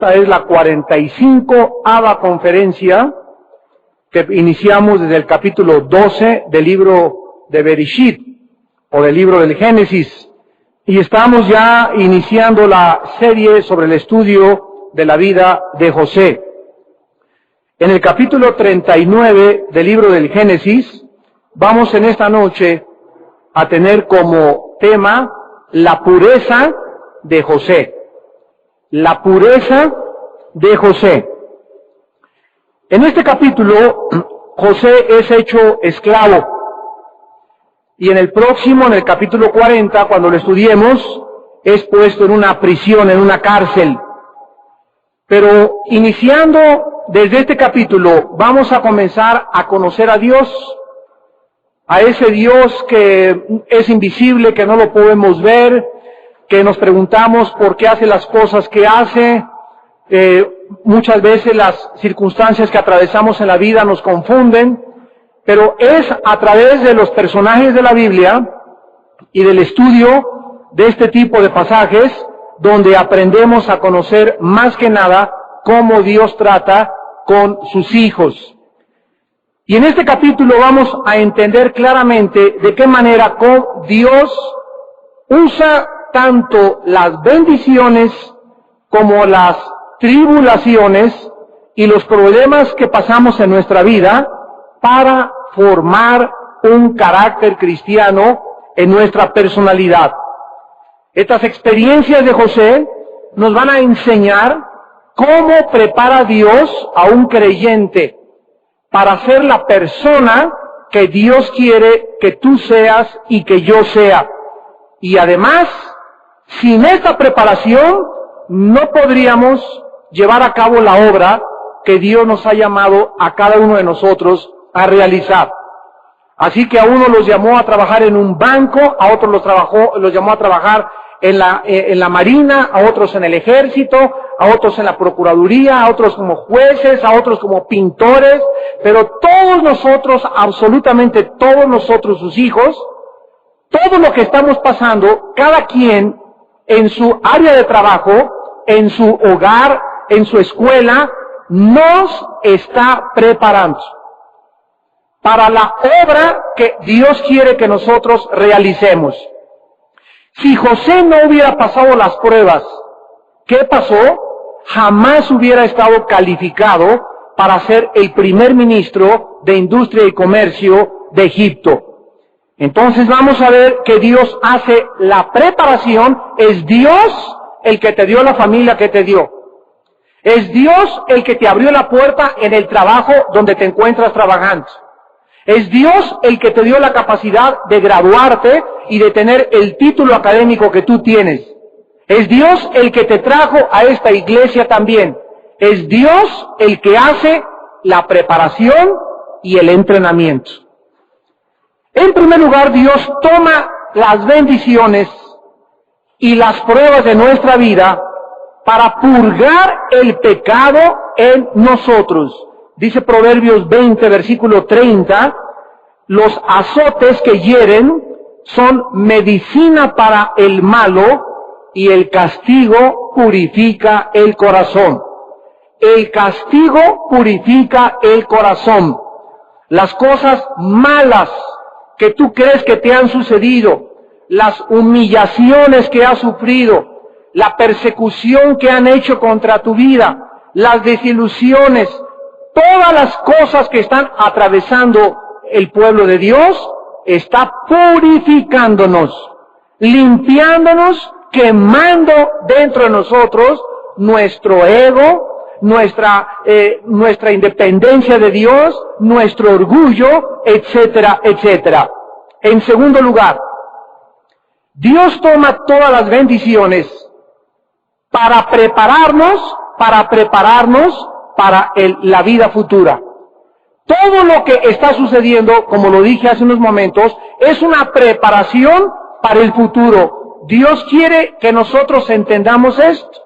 Esta es la 45ª conferencia que iniciamos desde el capítulo 12 del libro de Bereshit, o del libro del Génesis, y estamos ya iniciando la serie sobre el estudio de la vida de José. En el capítulo 39 del libro del Génesis, vamos en esta noche a tener como tema la pureza de José. La pureza de José. En este capítulo, José es hecho esclavo. Y en el próximo, en el capítulo 40, cuando lo estudiemos, es puesto en una prisión, en una cárcel. Pero iniciando desde este capítulo, vamos a comenzar a conocer a Dios, a ese Dios que es invisible, que no lo podemos ver, que nos preguntamos por qué hace las cosas que hace. Muchas veces las circunstancias que atravesamos en la vida nos confunden, pero es a través de los personajes de la Biblia y del estudio de este tipo de pasajes donde aprendemos a conocer más que nada cómo Dios trata con sus hijos. Y en este capítulo vamos a entender claramente de qué manera Dios usa tanto las bendiciones como las tribulaciones y los problemas que pasamos en nuestra vida para formar un carácter cristiano en nuestra personalidad. Estas experiencias de José nos van a enseñar cómo prepara Dios a un creyente para ser la persona que Dios quiere que tú seas y que yo sea. Y además, sin esta preparación, no podríamos llevar a cabo la obra que Dios nos ha llamado a cada uno de nosotros a realizar. Así que a uno los llamó a trabajar en un banco, a otros los llamó a trabajar en la marina, a otros en el ejército, a otros en la procuraduría, a otros como jueces, a otros como pintores, pero todos nosotros, absolutamente todos nosotros, sus hijos, todo lo que estamos pasando, cada quien en su área de trabajo, en su hogar, en su escuela, nos está preparando para la obra que Dios quiere que nosotros realicemos. Si José no hubiera pasado las pruebas, ¿qué pasó? Jamás hubiera estado calificado para ser el primer ministro de Industria y Comercio de Egipto. Entonces vamos a ver que Dios hace la preparación. Es Dios el que te dio la familia que te dio. Es Dios el que te abrió la puerta en el trabajo donde te encuentras trabajando. Es Dios el que te dio la capacidad de graduarte y de tener el título académico que tú tienes. Es Dios el que te trajo a esta iglesia también. Es Dios el que hace la preparación y el entrenamiento. En primer lugar, Dios toma las bendiciones y las pruebas de nuestra vida para purgar el pecado en nosotros. Dice Proverbios 20, versículo 30, los azotes que hieren son medicina para el malo y el castigo purifica el corazón. El castigo purifica el corazón. Las cosas malas que tú crees que te han sucedido, las humillaciones que has sufrido, la persecución que han hecho contra tu vida, las desilusiones, todas las cosas que están atravesando el pueblo de Dios, está purificándonos, limpiándonos, quemando dentro de nosotros nuestro ego, nuestra independencia de Dios, nuestro orgullo, etcétera, etcétera. En segundo lugar, Dios toma todas las bendiciones para prepararnos para la vida futura. Todo lo que está sucediendo, como lo dije hace unos momentos, es una preparación para el futuro. Dios quiere que nosotros entendamos esto.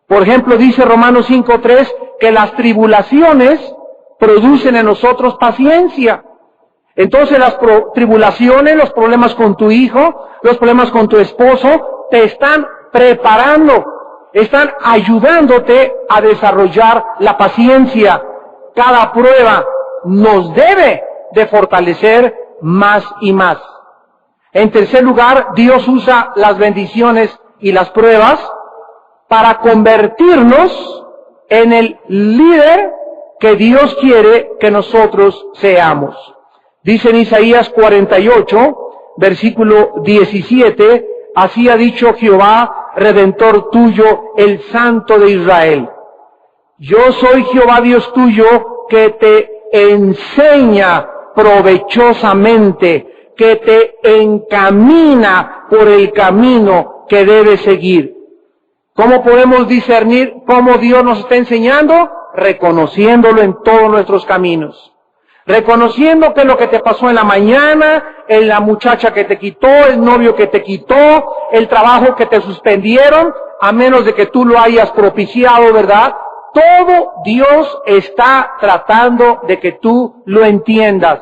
Por ejemplo, dice Romanos 5:3 que las tribulaciones producen en nosotros paciencia. Entonces las tribulaciones, los problemas con tu hijo, los problemas con tu esposo, te están preparando. están ayudándote a desarrollar la paciencia. Cada prueba nos debe de fortalecer más y más. En tercer lugar, Dios usa las bendiciones y las pruebas para convertirnos en el líder que Dios quiere que nosotros seamos. Dice en Isaías 48, versículo 17, así ha dicho Jehová, Redentor tuyo, el Santo de Israel. Yo soy Jehová Dios tuyo, que te enseña provechosamente, que te encamina por el camino que debes seguir. ¿Cómo podemos discernir cómo Dios nos está enseñando? Reconociéndolo en todos nuestros caminos. Reconociendo que lo que te pasó en la mañana, en la muchacha que te quitó, el novio que te quitó, el trabajo que te suspendieron, a menos de que tú lo hayas propiciado, ¿verdad? Todo Dios está tratando de que tú lo entiendas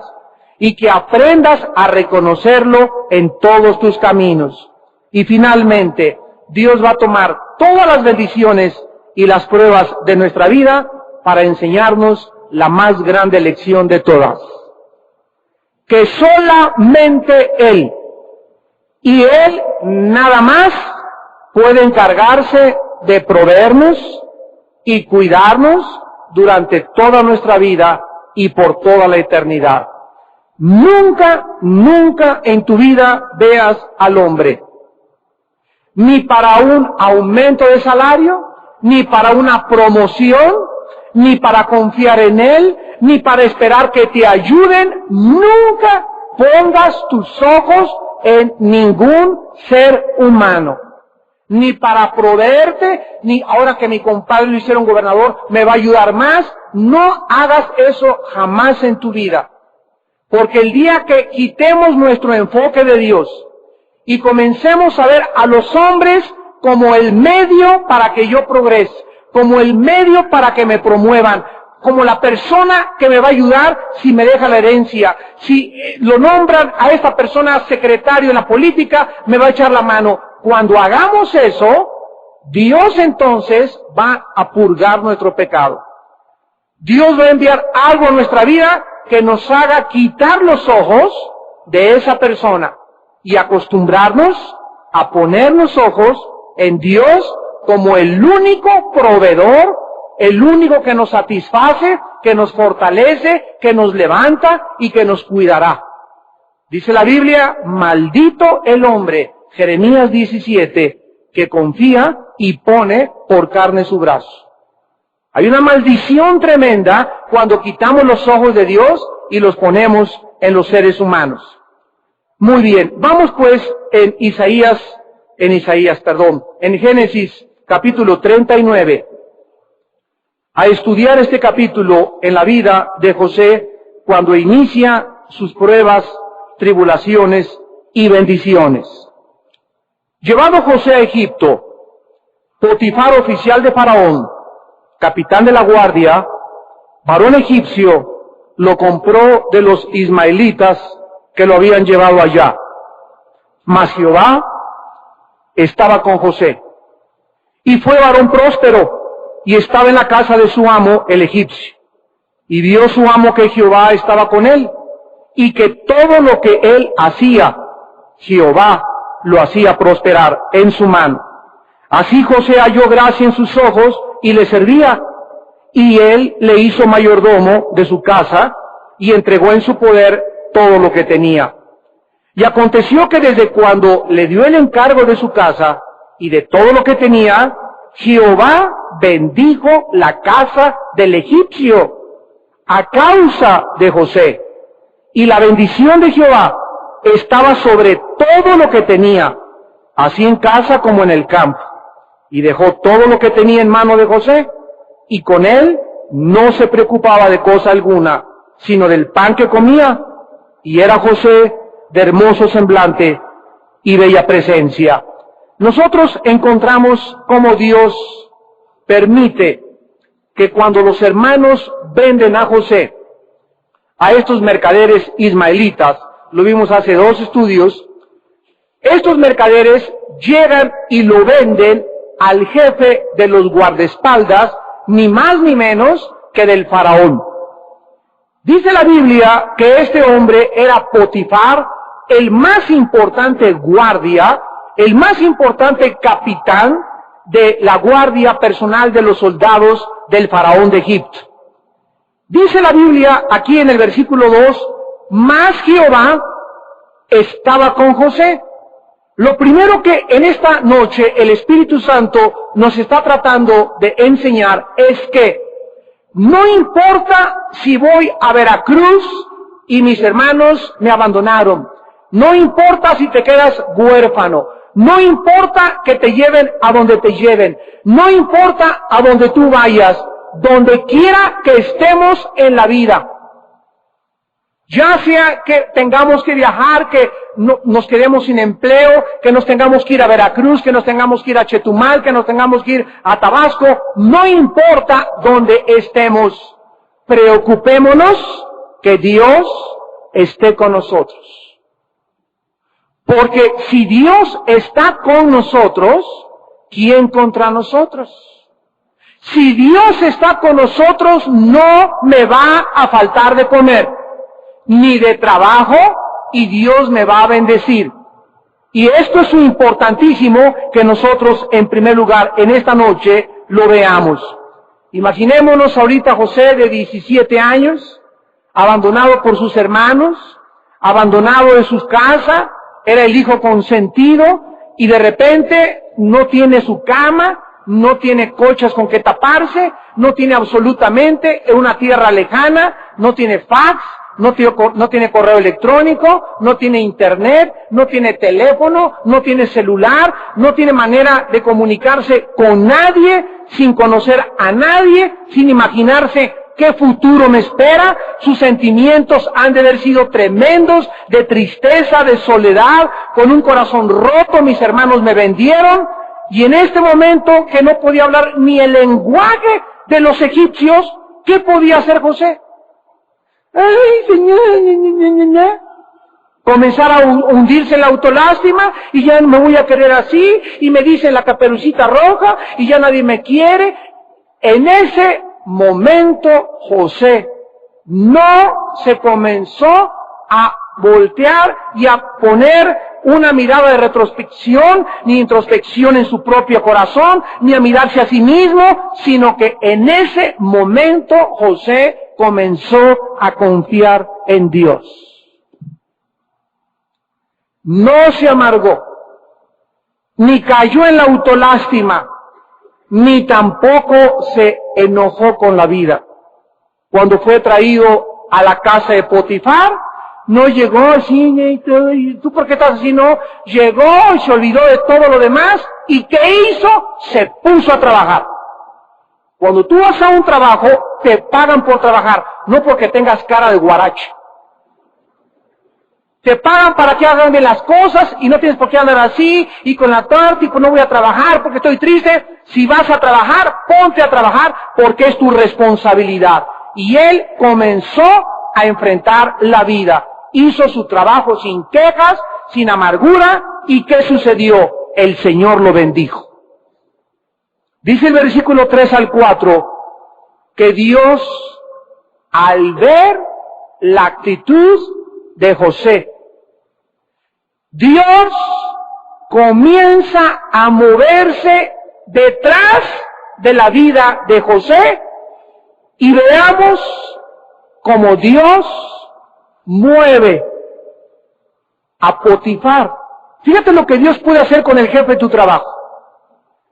y que aprendas a reconocerlo en todos tus caminos. Y finalmente, Dios va a tomar todas las bendiciones y las pruebas de nuestra vida para enseñarnos la más grande lección de todas. Que solamente Él, y Él nada más, puede encargarse de proveernos y cuidarnos durante toda nuestra vida y por toda la eternidad. Nunca, nunca en tu vida veas al hombre, ni para un aumento de salario, ni para una promoción, ni para confiar en él, ni para esperar que te ayuden. Nunca pongas tus ojos en ningún ser humano, ni para proveerte, ni ahora que mi compadre lo hicieron gobernador, me va a ayudar más. No hagas eso jamás en tu vida, porque el día que quitemos nuestro enfoque de Dios y comencemos a ver a los hombres como el medio para que yo progrese, como el medio para que me promuevan, como la persona que me va a ayudar si me deja la herencia, si lo nombran a esta persona secretario en la política, me va a echar la mano. Cuando hagamos eso, Dios entonces va a purgar nuestro pecado. Dios va a enviar algo a nuestra vida que nos haga quitar los ojos de esa persona y acostumbrarnos a poner los ojos en Dios como el único proveedor, el único que nos satisface, que nos fortalece, que nos levanta y que nos cuidará. Dice la Biblia, maldito el hombre, Jeremías 17, que confía y pone por carne su brazo. Hay una maldición tremenda cuando quitamos los ojos de Dios y los ponemos en los seres humanos. Muy bien, vamos pues en Génesis capítulo 39, a estudiar este capítulo en la vida de José cuando inicia sus pruebas, tribulaciones y bendiciones. Llevado José a Egipto, Potifar, oficial de Faraón, capitán de la guardia, varón egipcio, lo compró de los ismaelitas que lo habían llevado allá. Mas Jehová estaba con José, y fue varón próspero, y estaba en la casa de su amo, el egipcio. Y vio su amo que Jehová estaba con él, y que todo lo que él hacía, Jehová lo hacía prosperar en su mano. Así José halló gracia en sus ojos, y le servía, y él le hizo mayordomo de su casa, y entregó en su poder todo lo que tenía. Y aconteció que desde cuando le dio el encargo de su casa y de todo lo que tenía, Jehová bendijo la casa del egipcio a causa de José. Y la bendición de Jehová estaba sobre todo lo que tenía, así en casa como en el campo. Y dejó todo lo que tenía en mano de José, y con él no se preocupaba de cosa alguna, sino del pan que comía. Y era José de hermoso semblante y bella presencia. Nosotros encontramos cómo Dios permite que cuando los hermanos venden a José, a estos mercaderes ismaelitas, lo vimos hace 2 estudios, estos mercaderes llegan y lo venden al jefe de los guardaespaldas, ni más ni menos que del faraón. Dice la Biblia que este hombre era Potifar, el más importante guardia, el más importante capitán de la guardia personal de los soldados del faraón de Egipto. Dice la Biblia aquí en el versículo 2, mas Jehová estaba con José. Lo primero que en esta noche el Espíritu Santo nos está tratando de enseñar es que no importa si voy a Veracruz y mis hermanos me abandonaron, no importa si te quedas huérfano, no importa que te lleven a donde te lleven, no importa a donde tú vayas, donde quiera que estemos en la vida, ya sea que tengamos que viajar, que nos quedemos sin empleo, que nos tengamos que ir a Veracruz, que nos tengamos que ir a Chetumal, que nos tengamos que ir a Tabasco, no importa dónde estemos, preocupémonos que Dios esté con nosotros. Porque si Dios está con nosotros, ¿quién contra nosotros? Si Dios está con nosotros, no me va a faltar de comer, ni de trabajo, y Dios me va a bendecir. Y esto es importantísimo que nosotros, en primer lugar, en esta noche, lo veamos. Imaginémonos ahorita a José de 17 años, abandonado por sus hermanos, abandonado de su casa, era el hijo consentido, y de repente no tiene su cama, no tiene colchas con que taparse, no tiene absolutamente una tierra lejana, no tiene fax, no tiene correo electrónico, no tiene internet, no tiene teléfono, no tiene celular, no tiene manera de comunicarse con nadie, sin conocer a nadie, sin imaginarse qué futuro me espera. Sus sentimientos han de haber sido tremendos, de tristeza, de soledad, con un corazón roto. Mis hermanos me vendieron, y en este momento que no podía hablar ni el lenguaje de los egipcios, ¿qué podía hacer José? Ay, señor, comenzar a hundirse en la autolástima, y ya no me voy a querer así, y me dicen la Caperucita Roja, y ya nadie me quiere. En ese momento José no se comenzó a voltear y a poner una mirada de retrospección, ni introspección en su propio corazón, ni a mirarse a sí mismo, sino que en ese momento José comenzó a confiar en Dios. No se amargó, ni cayó en la autolástima, ni tampoco se enojó con la vida. Cuando fue traído a la casa de Potifar, no llegó así, ¿tú por qué estás así? No, llegó y se olvidó de todo lo demás, ¿y qué hizo? Se puso a trabajar. Cuando tú vas a un trabajo, te pagan por trabajar, no porque tengas cara de guarache. Te pagan para que hagan bien las cosas, y no tienes por qué andar así, y con la torta, y pues no voy a trabajar porque estoy triste. Si vas a trabajar, ponte a trabajar, porque es tu responsabilidad. Y él comenzó a enfrentar la vida. Hizo su trabajo sin quejas, sin amargura, ¿y qué sucedió? El Señor lo bendijo. Dice el versículo 3 al 4, que Dios, al ver la actitud de José, Dios comienza a moverse detrás de la vida de José, y veamos cómo Dios mueve a Potifar. Fíjate lo que Dios puede hacer con el jefe de tu trabajo.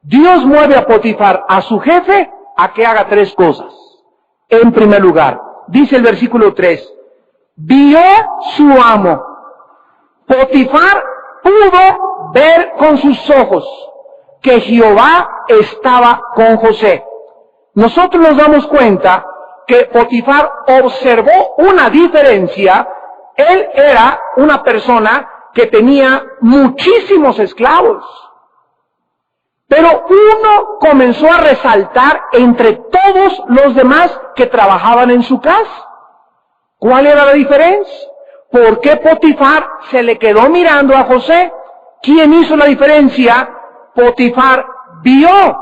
Dios mueve a Potifar, a su jefe, a que haga tres cosas. En primer lugar, dice el versículo 3, vio su amo. Potifar pudo ver con sus ojos que Jehová estaba con José. Nosotros nos damos cuenta que Potifar observó una diferencia. Él era una persona que tenía muchísimos esclavos, pero uno comenzó a resaltar entre todos los demás que trabajaban en su casa. ¿Cuál era la diferencia? ¿Por qué Potifar se le quedó mirando a José? ¿Quién hizo la diferencia? Potifar vio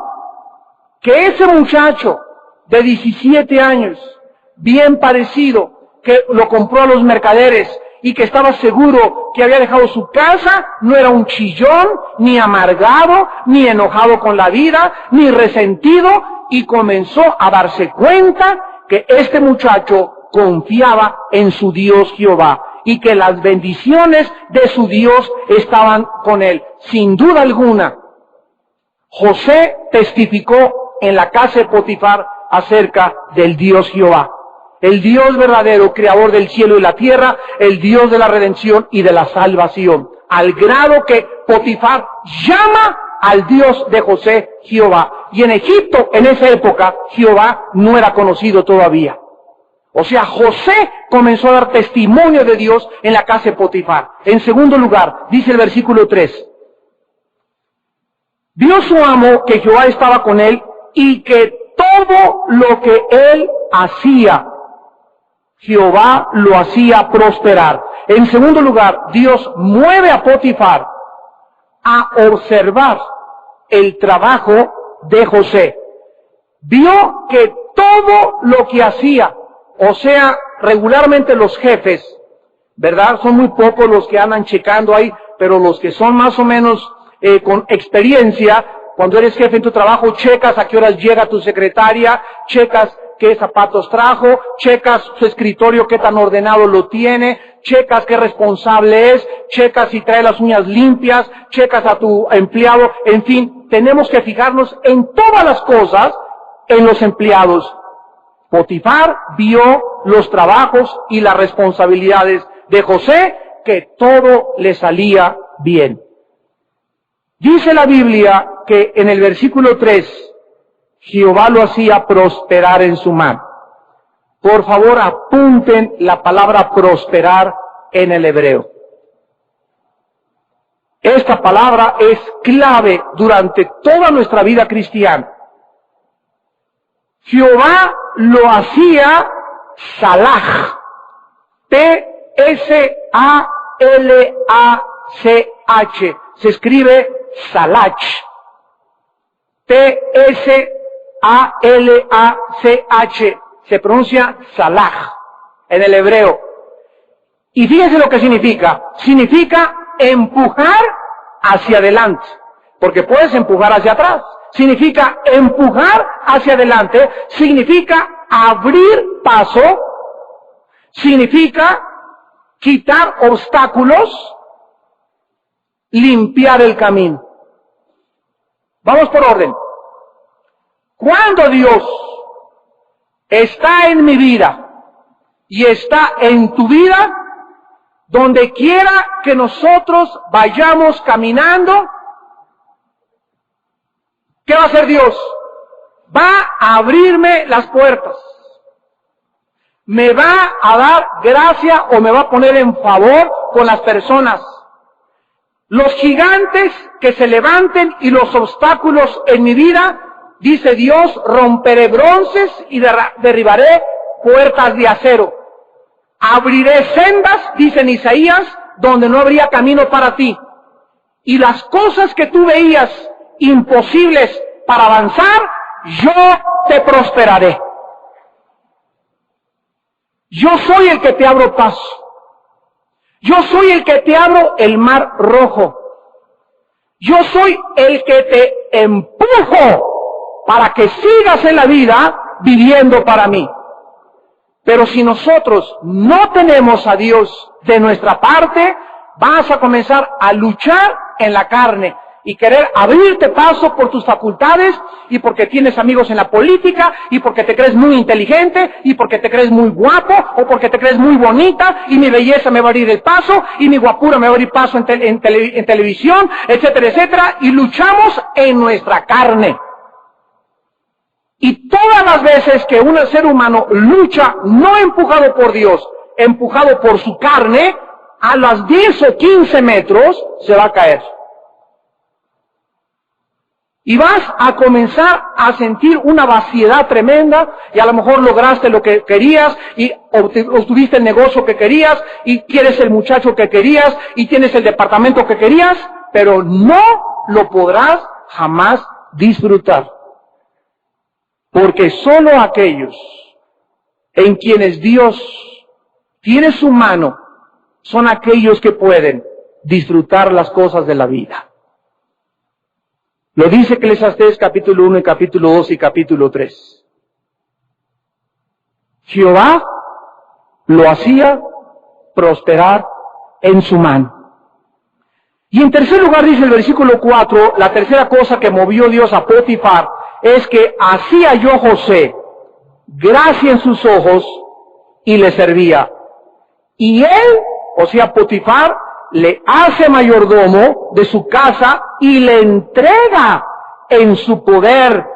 que ese muchacho de 17 años, bien parecido, que lo compró a los mercaderes y que estaba seguro que había dejado su casa, no era un chillón, ni amargado, ni enojado con la vida, ni resentido, y comenzó a darse cuenta que este muchacho confiaba en su Dios Jehová y que las bendiciones de su Dios estaban con él. Sin duda alguna, José testificó en la casa de Potifar acerca del Dios Jehová, el Dios verdadero, creador del cielo y la tierra, el Dios de la redención y de la salvación, al grado que Potifar llama al Dios de José Jehová. Y en Egipto, en esa época, Jehová no era conocido todavía. O sea, José comenzó a dar testimonio de Dios en la casa de Potifar. En segundo lugar, dice el versículo 3, vio su amo que Jehová estaba con él y que todo lo que él hacía, Jehová lo hacía prosperar. En segundo lugar, Dios mueve a Potifar a observar el trabajo de José. Vio que todo lo que hacía, o sea, regularmente los jefes, ¿verdad? Son muy pocos los que andan checando ahí, pero los que son más o menos con experiencia, cuando eres jefe en tu trabajo, checas a qué horas llega tu secretaria, checas qué zapatos trajo, checas su escritorio, qué tan ordenado lo tiene, checas qué responsable es, checas si trae las uñas limpias, checas a tu empleado, en fin, tenemos que fijarnos en todas las cosas en los empleados. Potifar vio los trabajos y las responsabilidades de José, que todo le salía bien. Dice la Biblia que en el versículo 3, Jehová lo hacía prosperar en su mano. Por favor, apunten la palabra prosperar en el hebreo. Esta palabra es clave durante toda nuestra vida cristiana. Jehová lo hacía salach, T-S-A-L-A-C-H, se escribe salach, T-S-A-L-A-C-H, se pronuncia salach en el hebreo. Y fíjense lo que significa. Significa empujar hacia adelante, porque puedes empujar hacia atrás. Significa empujar hacia adelante, significa abrir paso, significa quitar obstáculos, limpiar el camino. Vamos por orden. Cuando Dios está en mi vida y está en tu vida, donde quiera que nosotros vayamos caminando, ¿qué va a hacer Dios? Va a abrirme las puertas. Me va a dar gracia o me va a poner en favor con las personas. Los gigantes que se levanten y los obstáculos en mi vida, dice Dios, romperé bronces y derribaré puertas de acero. Abriré sendas, dice en Isaías, donde no habría camino para ti. Y las cosas que tú veías imposibles para avanzar, yo te prosperaré. Yo soy el que te abro paso. Yo soy el que te abro el mar rojo. Yo soy el que te empujo para que sigas en la vida viviendo para mí. Pero si nosotros no tenemos a Dios de nuestra parte, vas a comenzar a luchar en la carne y querer abrirte paso por tus facultades y porque tienes amigos en la política y porque te crees muy inteligente y porque te crees muy guapo o porque te crees muy bonita y mi belleza me va a abrir el paso y mi guapura me va a abrir paso en televisión, etcétera, etcétera, y luchamos en nuestra carne. Y todas las veces que un ser humano lucha no empujado por Dios, empujado por su carne, a las 10 o 15 metros se va a caer. Y vas a comenzar a sentir una vaciedad tremenda y a lo mejor lograste lo que querías y obtuviste el negocio que querías y quieres el muchacho que querías y tienes el departamento que querías, pero no lo podrás jamás disfrutar. Porque solo aquellos en quienes Dios tiene su mano son aquellos que pueden disfrutar las cosas de la vida. Lo dice Eclesiastés capítulo 1 y capítulo 2 y capítulo 3. Jehová lo hacía prosperar en su mano. Y en tercer lugar dice el versículo 4, la tercera cosa que movió Dios a Potifar es que hacía yo José gracia en sus ojos y le servía. Y él, o sea Potifar, le hace mayordomo de su casa y le entrega en su poder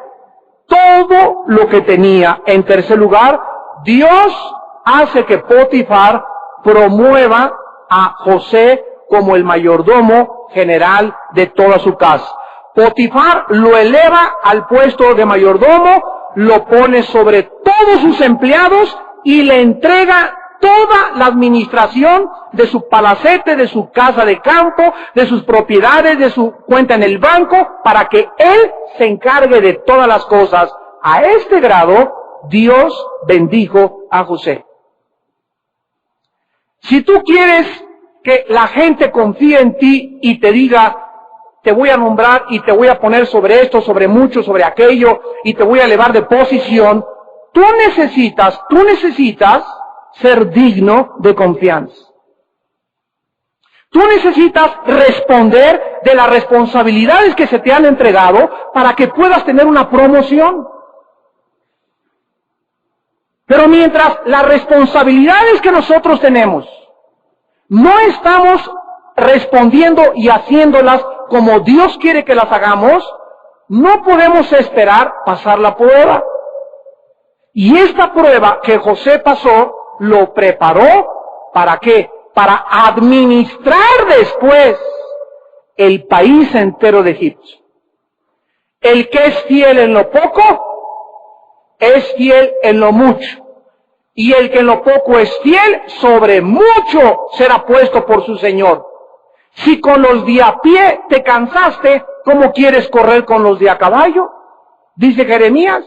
todo lo que tenía. En tercer lugar, Dios hace que Potifar promueva a José como el mayordomo general de toda su casa. Potifar lo eleva al puesto de mayordomo, lo pone sobre todos sus empleados y le entrega toda la administración de su palacete, de su casa de campo, de sus propiedades, de su cuenta en el banco, para que él se encargue de todas las cosas. A este grado, Dios bendijo a José. Si tú quieres que la gente confíe en ti y te diga, te voy a nombrar y te voy a poner sobre esto, sobre mucho, sobre aquello, y te voy a elevar de posición, tú necesitas ser digno de confianza. Tú necesitas responder de las responsabilidades que se te han entregado para que puedas tener una promoción. Pero mientras las responsabilidades que nosotros tenemos no estamos respondiendo y haciéndolas como Dios quiere que las hagamos, no podemos esperar pasar la prueba. Y esta prueba que José pasó, lo preparó, ¿para qué? Para administrar después el país entero de Egipto. El que es fiel en lo poco, es fiel en lo mucho. Y el que en lo poco es fiel, sobre mucho será puesto por su Señor. Si con los de a pie te cansaste, ¿cómo quieres correr con los de a caballo? Dice Jeremías.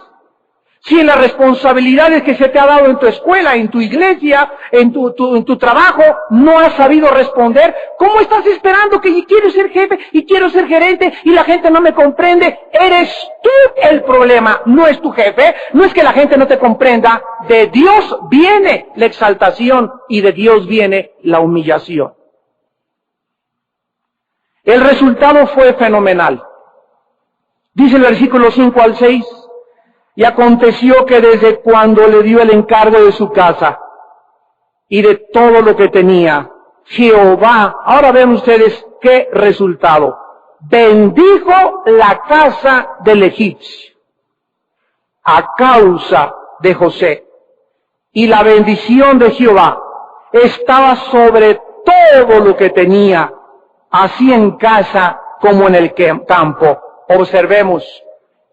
Si en las responsabilidades que se te ha dado en tu escuela, en tu iglesia, en tu trabajo, no has sabido responder, ¿cómo estás esperando que quiero ser jefe y quiero ser gerente y la gente no me comprende? Eres tú el problema, no es tu jefe, no es que la gente no te comprenda. De Dios viene la exaltación y de Dios viene la humillación. El resultado fue fenomenal. Dice el versículo 5 al 6. Y aconteció que desde cuando le dio el encargo de su casa y de todo lo que tenía, Jehová, ahora ven ustedes qué resultado, bendijo la casa del egipcio a causa de José. Y la bendición de Jehová estaba sobre todo lo que tenía, así en casa como en el campo. Observemos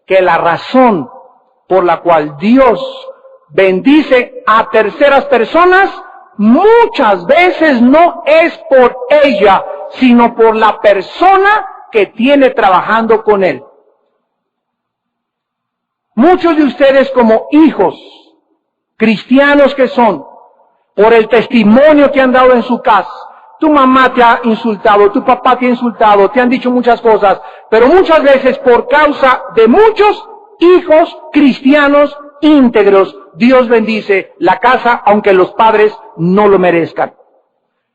que la razón por la cual Dios bendice a terceras personas, muchas veces no es por ella, sino por la persona que tiene trabajando con él. Muchos de ustedes como hijos cristianos que son, por el testimonio que han dado en su casa, tu mamá te ha insultado, tu papá te ha insultado, te han dicho muchas cosas, pero muchas veces por causa de muchos hijos cristianos íntegros, Dios bendice la casa aunque los padres no lo merezcan.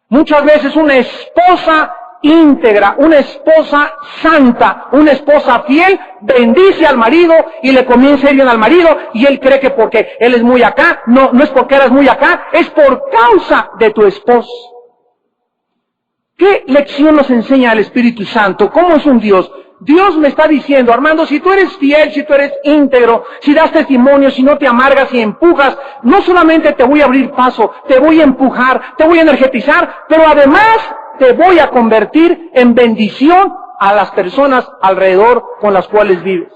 Muchas veces una esposa íntegra, una esposa santa, una esposa fiel, bendice al marido y le comienza a ir bien al marido y él cree que porque él es muy acá, no es porque eres muy acá, es por causa de tu esposo. ¿Qué lección nos enseña el Espíritu Santo? ¿Cómo es un Dios? Dios me está diciendo, Armando, si tú eres fiel, si tú eres íntegro, si das testimonio, si no te amargas y empujas, no solamente te voy a abrir paso, te voy a empujar, te voy a energetizar, pero además te voy a convertir en bendición a las personas alrededor con las cuales vives.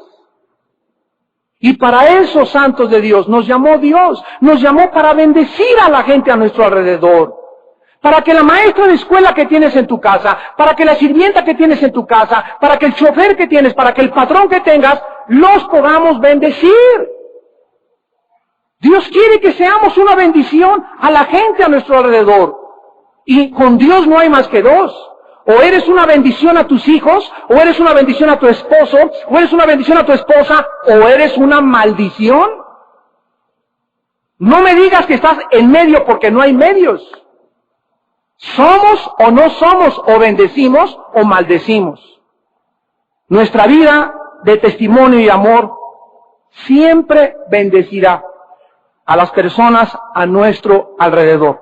Y para esos santos de Dios nos llamó Dios, nos llamó para bendecir a la gente a nuestro alrededor. para que la maestra de escuela que tienes en tu casa, para que la sirvienta que tienes en tu casa, para que el chofer que tienes, para que el patrón que tengas, los podamos bendecir. Dios quiere que seamos una bendición a la gente a nuestro alrededor. Y con Dios no hay más que dos. O eres una bendición a tus hijos, o eres una bendición a tu esposo, o eres una bendición a tu esposa, o eres una maldición. No me digas que estás en medio porque no hay medios. Somos o no somos, o bendecimos o maldecimos. Nuestra vida de testimonio y amor siempre bendecirá a las personas a nuestro alrededor.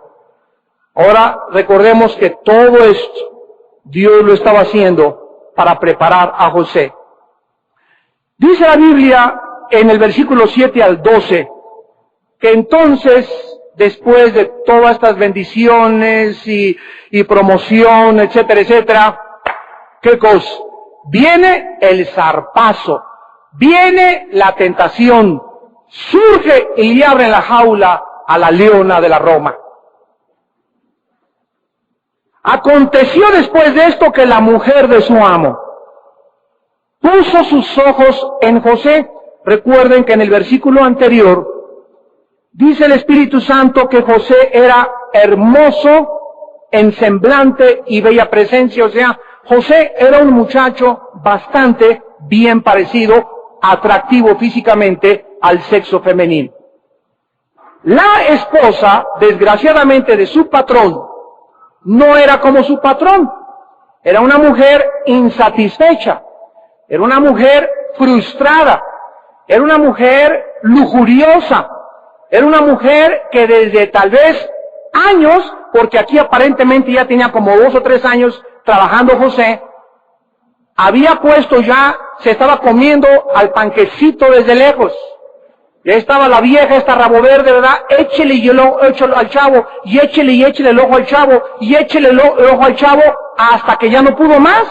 Ahora recordemos que todo esto Dios lo estaba haciendo para preparar a José. Dice la Biblia en el versículo 7 al 12 que entonces, después de todas estas bendiciones y promoción, etcétera, etcétera, ¿qué cosa? Viene el zarpazo, viene la tentación, surge y le abre la jaula a la leona de la Roma. Aconteció después de esto que la mujer de su amo puso sus ojos en José. Recuerden que en el versículo anterior dice el Espíritu Santo que José era hermoso en semblante y bella presencia. O sea, José era un muchacho bastante bien parecido, atractivo físicamente al sexo femenino. La esposa, desgraciadamente, de su patrón, no era como su patrón. Era una mujer insatisfecha. Era una mujer frustrada. Era una mujer lujuriosa. Era una mujer que desde tal vez años, porque aquí aparentemente ya tenía como 2 o 3 años trabajando José, había puesto ya, se estaba comiendo al panquecito desde lejos. Ya estaba la vieja, esta rabo verde, ¿verdad? Échele y el ojo al chavo, y échele el ojo al chavo, y échele el ojo al chavo, hasta que ya no pudo más.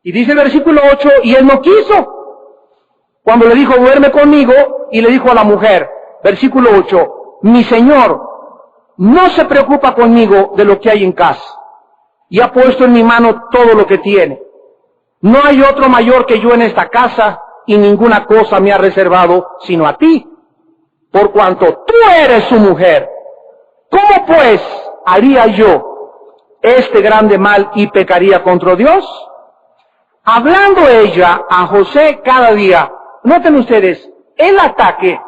Y dice el versículo 8, y él no quiso. Cuando le dijo, duerme conmigo, y le dijo a la mujer, versículo 8, mi señor no se preocupa conmigo de lo que hay en casa, y ha puesto en mi mano todo lo que tiene. No hay otro mayor que yo en esta casa, y ninguna cosa me ha reservado sino a ti, por cuanto tú eres su mujer. ¿Cómo pues haría yo este grande mal y pecaría contra Dios? Hablando ella a José cada día, noten ustedes, el ataque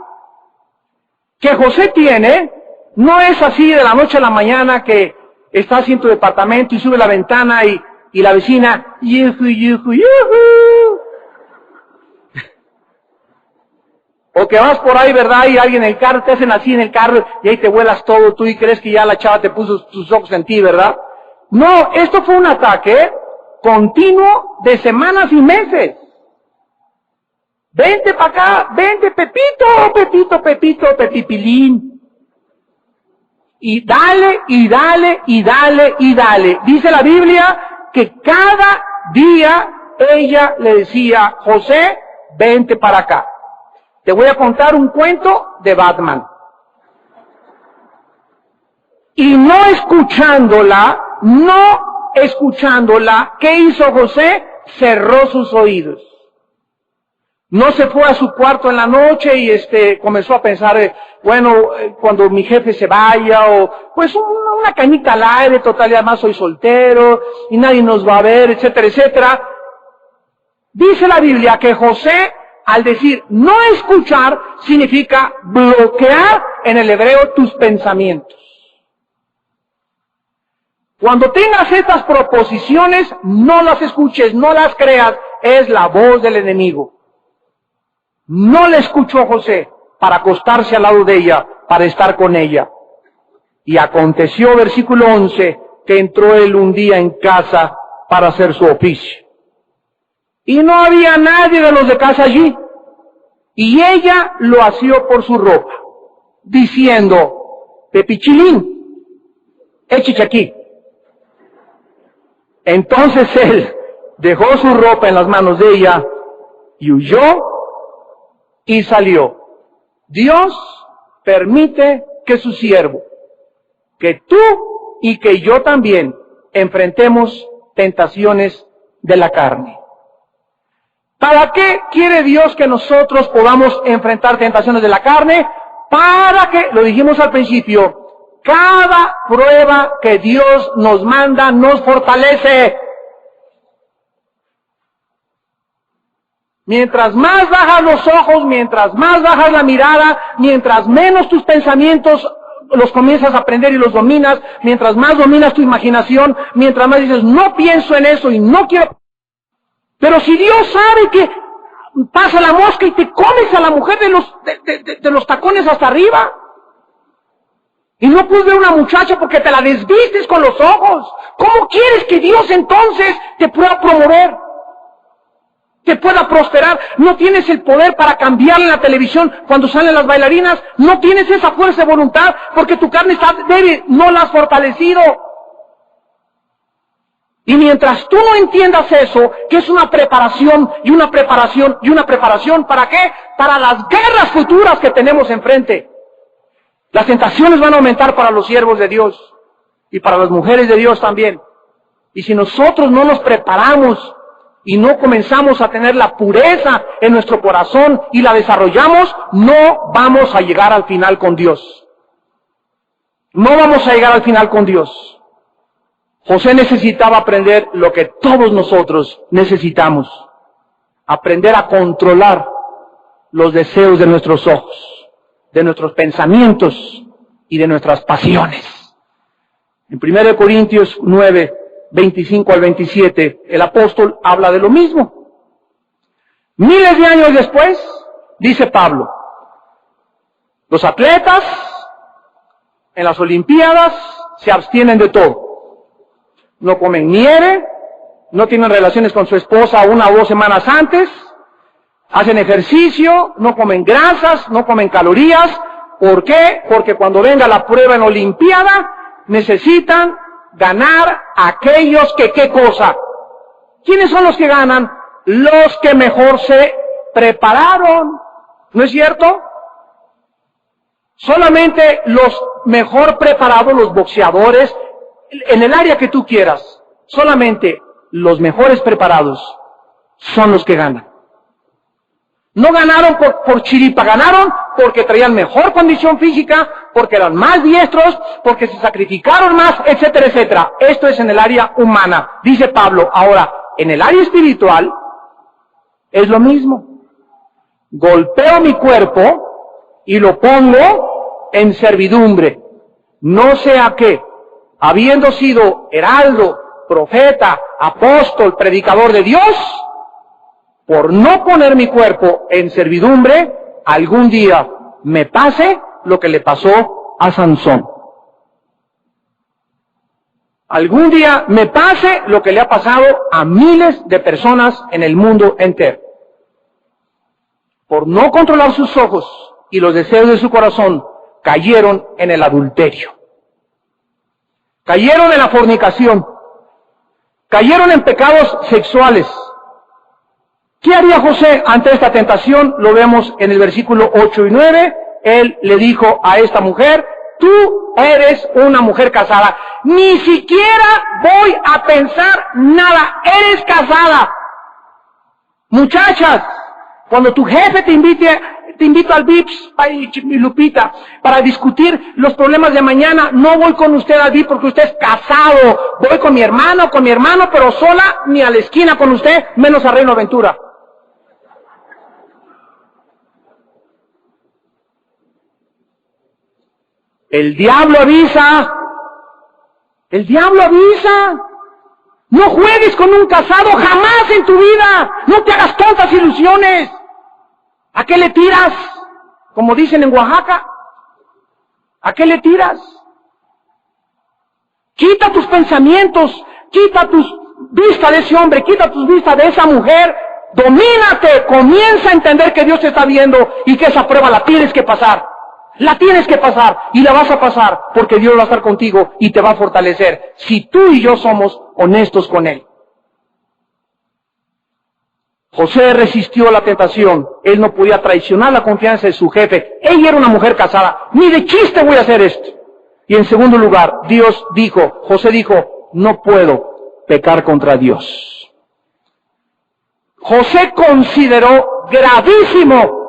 que José tiene no es así de la noche a la mañana que está así en tu departamento y sube la ventana y la vecina, yuju, yuju, yuju. O que vas por ahí, ¿verdad? Y alguien en el carro, te hacen así en el carro y ahí te vuelas todo tú y crees que ya la chava te puso sus ojos en ti, ¿verdad? No, esto fue un ataque continuo de semanas y meses. Vente para acá, vente Pepito, Pepito, Pepito, Pepipilín. Y dale, y dale, y dale, y dale. Dice la Biblia que cada día ella le decía, José, vente para acá. Te voy a contar un cuento de Batman. Y no escuchándola, ¿qué hizo José? Cerró sus oídos. No se fue a su cuarto en la noche y comenzó a pensar, cuando mi jefe se vaya, o pues una cañita al aire, total, y además soy soltero, y nadie nos va a ver, etcétera, etcétera. Dice la Biblia que José, al decir no escuchar, significa bloquear en el hebreo tus pensamientos. Cuando tengas estas proposiciones, no las escuches, no las creas, es la voz del enemigo. No le escuchó José para acostarse al lado de ella, para estar con ella. Y aconteció, versículo 11, que entró él un día en casa para hacer su oficio. Y no había nadie de los de casa allí. Y ella lo asió por su ropa, diciendo, Pepichilín, échate aquí. Entonces él dejó su ropa en las manos de ella y huyó y salió. Dios permite que su siervo que tú y que yo también enfrentemos tentaciones de la carne. ¿Para qué quiere Dios que nosotros podamos enfrentar tentaciones de la carne? Para que, lo dijimos al principio, cada prueba que Dios nos manda nos fortalece. Mientras más bajas los ojos, mientras más bajas la mirada, mientras menos tus pensamientos los comienzas a aprender y los dominas, mientras más dominas tu imaginación, mientras más dices, no pienso en eso y no quiero. Pero si Dios sabe que pasa la mosca y te comes a la mujer de los tacones hasta arriba, y no puedes ver una muchacha porque te la desvistes con los ojos, ¿cómo quieres que Dios entonces te pueda promover? Te pueda prosperar. No tienes el poder para cambiar en la televisión cuando salen las bailarinas. No tienes esa fuerza de voluntad porque tu carne está débil. No la has fortalecido. Y mientras tú no entiendas eso, que es una preparación y una preparación y una preparación, ¿para qué? Para las guerras futuras que tenemos enfrente. Las tentaciones van a aumentar para los siervos de Dios y para las mujeres de Dios también. Y si nosotros no nos preparamos y no comenzamos a tener la pureza en nuestro corazón y la desarrollamos, no vamos a llegar al final con Dios. No vamos a llegar al final con Dios. José necesitaba aprender lo que todos nosotros necesitamos. Aprender a controlar los deseos de nuestros ojos, de nuestros pensamientos y de nuestras pasiones. En 1 Corintios 9, 25 al 27, el apóstol habla de lo mismo. Miles de años después, dice Pablo, los atletas en las Olimpiadas se abstienen de todo. No comen nieve, no tienen relaciones con su esposa 1 o 2 semanas antes, hacen ejercicio, no comen grasas, no comen calorías. ¿Por qué? Porque cuando venga la prueba en Olimpiada, necesitan ganar a aquellos que, ¿qué cosa? ¿Quiénes son los que ganan? Los que mejor se prepararon. ¿No es cierto? Solamente los mejor preparados, los boxeadores, en el área que tú quieras, solamente los mejores preparados son los que ganan. No ganaron por chiripa, ganaron porque traían mejor condición física, porque eran más diestros, porque se sacrificaron más, etcétera, etcétera. Esto es en el área humana. Dice Pablo, ahora, en el área espiritual, es lo mismo. Golpeo mi cuerpo y lo pongo en servidumbre. No sea que, habiendo sido heraldo, profeta, apóstol, predicador de Dios, por no poner mi cuerpo en servidumbre, algún día me pase lo que le pasó a Sansón. Algún día me pase lo que le ha pasado a miles de personas en el mundo entero. Por no controlar sus ojos y los deseos de su corazón, cayeron en el adulterio. Cayeron en la fornicación. Cayeron en pecados sexuales. ¿Qué haría José ante esta tentación? Lo vemos en el versículo 8 y 9. Él le dijo a esta mujer, tú eres una mujer casada. Ni siquiera voy a pensar nada. Eres casada. Muchachas, cuando tu jefe te invito al VIPS, ay, Lupita, para discutir los problemas de mañana, no voy con usted al VIPS porque usted es casado. Voy con mi hermano, pero sola, ni a la esquina con usted, menos a Reino Aventura. El diablo avisa. El diablo avisa. No juegues con un casado jamás en tu vida. No te hagas tontas ilusiones. ¿A qué le tiras? Como dicen en Oaxaca. ¿A qué le tiras? Quita tus pensamientos, quita tus vistas de ese hombre, quita tus vistas de esa mujer. Domínate, comienza a entender que Dios te está viendo y que esa prueba la tienes que pasar. La tienes que pasar y la vas a pasar porque Dios va a estar contigo y te va a fortalecer si tú y yo somos honestos con Él. José resistió la tentación. Él no podía traicionar la confianza de su jefe. Ella era una mujer casada. Ni de chiste voy a hacer esto. Y en segundo lugar, José dijo, no puedo pecar contra Dios. José consideró gravísimo,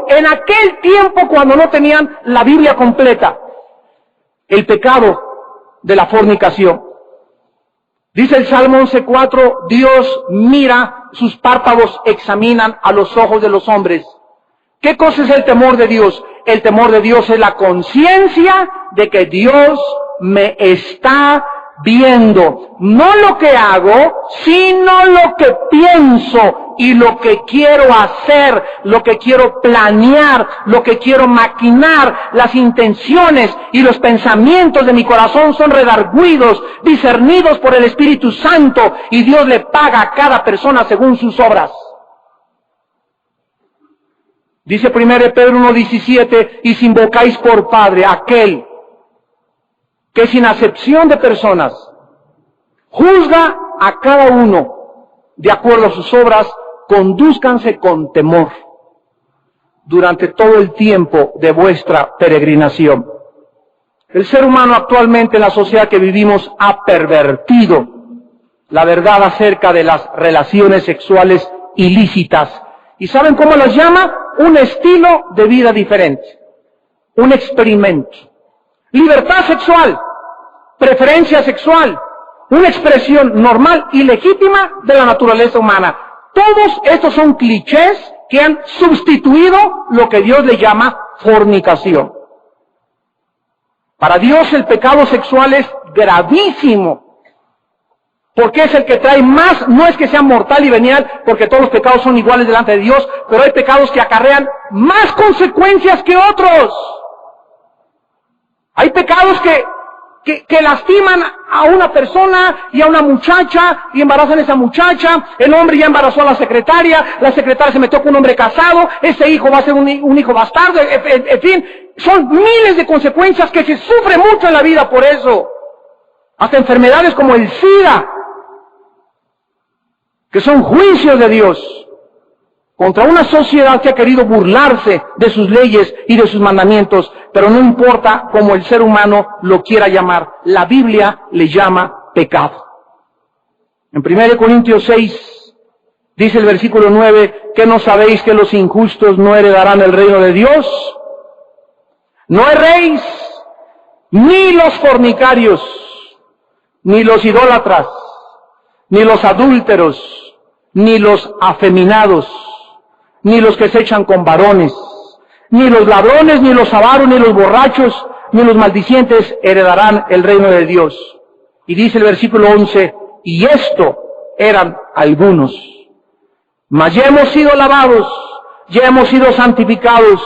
en aquel tiempo cuando no tenían la Biblia completa, el pecado de la fornicación. Dice el Salmo 11:4, Dios mira, sus párpados examinan a los ojos de los hombres. ¿Qué cosa es el temor de Dios? El temor de Dios es la conciencia de que Dios me está viendo. No lo que hago, sino lo que pienso y lo que quiero hacer, lo que quiero planear, lo que quiero maquinar. Las intenciones y los pensamientos de mi corazón son redarguidos, discernidos por el Espíritu Santo, y Dios le paga a cada persona según sus obras. Dice 1 Pedro 1:17, y si invocáis por Padre aquel que sin acepción de personas juzga a cada uno de acuerdo a sus obras, condúzcanse con temor durante todo el tiempo de vuestra peregrinación. El ser humano actualmente en la sociedad que vivimos ha pervertido la verdad acerca de las relaciones sexuales ilícitas. ¿Y saben cómo las llama? Un estilo de vida diferente, un experimento. Libertad sexual, preferencia sexual, una expresión normal y legítima de la naturaleza humana. Todos estos son clichés que han sustituido lo que Dios le llama fornicación. Para Dios el pecado sexual es gravísimo, porque es el que trae más, no es que sea mortal y venial, porque todos los pecados son iguales delante de Dios, pero hay pecados que acarrean más consecuencias que otros. Hay pecados que lastiman a una persona y a una muchacha y embarazan a esa muchacha. El hombre ya embarazó a la secretaria se metió con un hombre casado, ese hijo va a ser un hijo bastardo, en fin, son miles de consecuencias que se sufre mucho en la vida por eso. Hasta enfermedades como el SIDA, que son juicios de Dios contra una sociedad que ha querido burlarse de sus leyes y de sus mandamientos, pero no importa cómo el ser humano lo quiera llamar, la Biblia le llama pecado. En 1 Corintios 6, dice el versículo 9, ¿qué no sabéis que los injustos no heredarán el reino de Dios? No erréis, ni los fornicarios, ni los idólatras, ni los adúlteros, ni los afeminados, ni los que se echan con varones, ni los ladrones, ni los avaros, ni los borrachos, ni los maldicientes heredarán el reino de Dios. Y dice el versículo 11, y esto eran algunos. Mas ya hemos sido lavados, ya hemos sido santificados,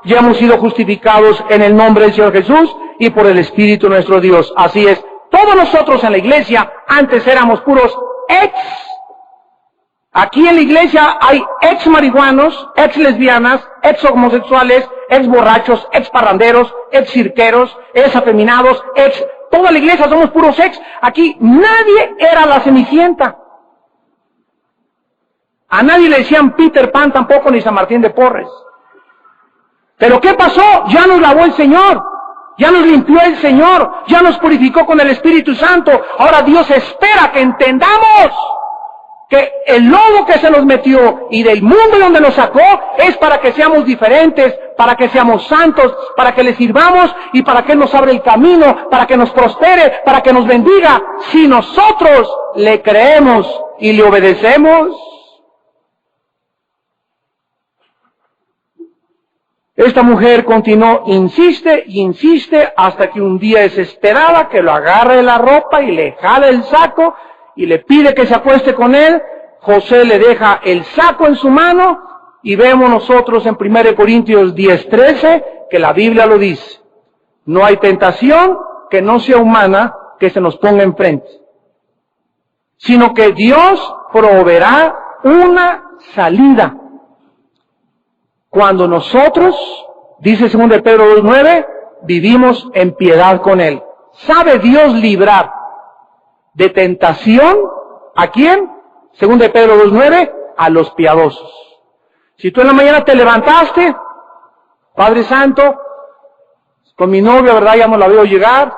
ya hemos sido justificados en el nombre del Señor Jesús y por el Espíritu nuestro Dios. Así es, todos nosotros en la iglesia antes éramos puros ex. Aquí en la iglesia hay ex marihuanos, ex lesbianas, ex homosexuales, ex borrachos, ex parranderos, ex cirqueros, ex afeminados, ex... Toda la iglesia somos puros ex. Aquí nadie era la Cenicienta. A nadie le decían Peter Pan tampoco, ni San Martín de Porres. Pero ¿qué pasó? Ya nos lavó el Señor. Ya nos limpió el Señor. Ya nos purificó con el Espíritu Santo. Ahora Dios espera que entendamos que el lodo que se nos metió y del mundo donde nos sacó es para que seamos diferentes, para que seamos santos, para que le sirvamos y para que Él nos abra el camino, para que nos prospere, para que nos bendiga. Si nosotros le creemos y le obedecemos. Esta mujer continuó, insiste y insiste hasta que un día desesperada que lo agarre de la ropa y le jala el saco y le pide que se acueste con él. José le deja el saco en su mano y vemos nosotros en 1 Corintios 10:13 que la Biblia lo dice. No hay tentación que no sea humana que se nos ponga enfrente, sino que Dios proveerá una salida. Cuando nosotros, dice 2 Pedro 2:9, vivimos en piedad con Él. ¿Sabe Dios librar de tentación a quién? 2 Pedro 2:9, a los piadosos. Si tú en la mañana te levantaste, Padre Santo, con mi novia, ¿verdad? Ya no la veo llegar.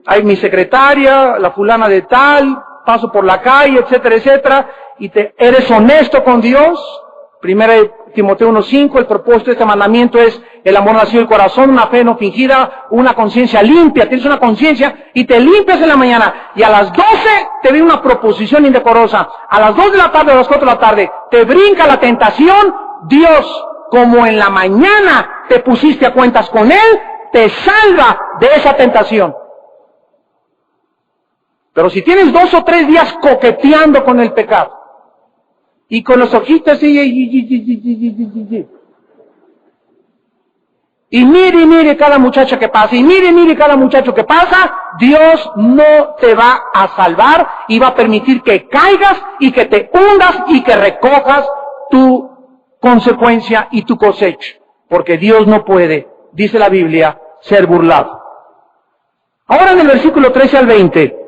Hay mi secretaria, la fulana de tal, paso por la calle, etcétera, etcétera, y eres honesto con Dios. 1 Timoteo 1:5, el propósito de este mandamiento es el amor nacido del corazón, una fe no fingida, una conciencia limpia. Tienes una conciencia y te limpias en la mañana, y a las 12 te viene una proposición indecorosa, a las 2 de la tarde, a las 4 de la tarde, te brinca la tentación. Dios, como en la mañana te pusiste a cuentas con Él, te salva de esa tentación. Pero si tienes 2 o 3 días coqueteando con el pecado, y con los ojitos y mire cada muchacha que pasa, y mire cada muchacho que pasa, Dios no te va a salvar y va a permitir que caigas y que te hundas y que recojas tu consecuencia y tu cosecha. Porque Dios no puede, dice la Biblia, ser burlado. Ahora en el versículo 13 al 20,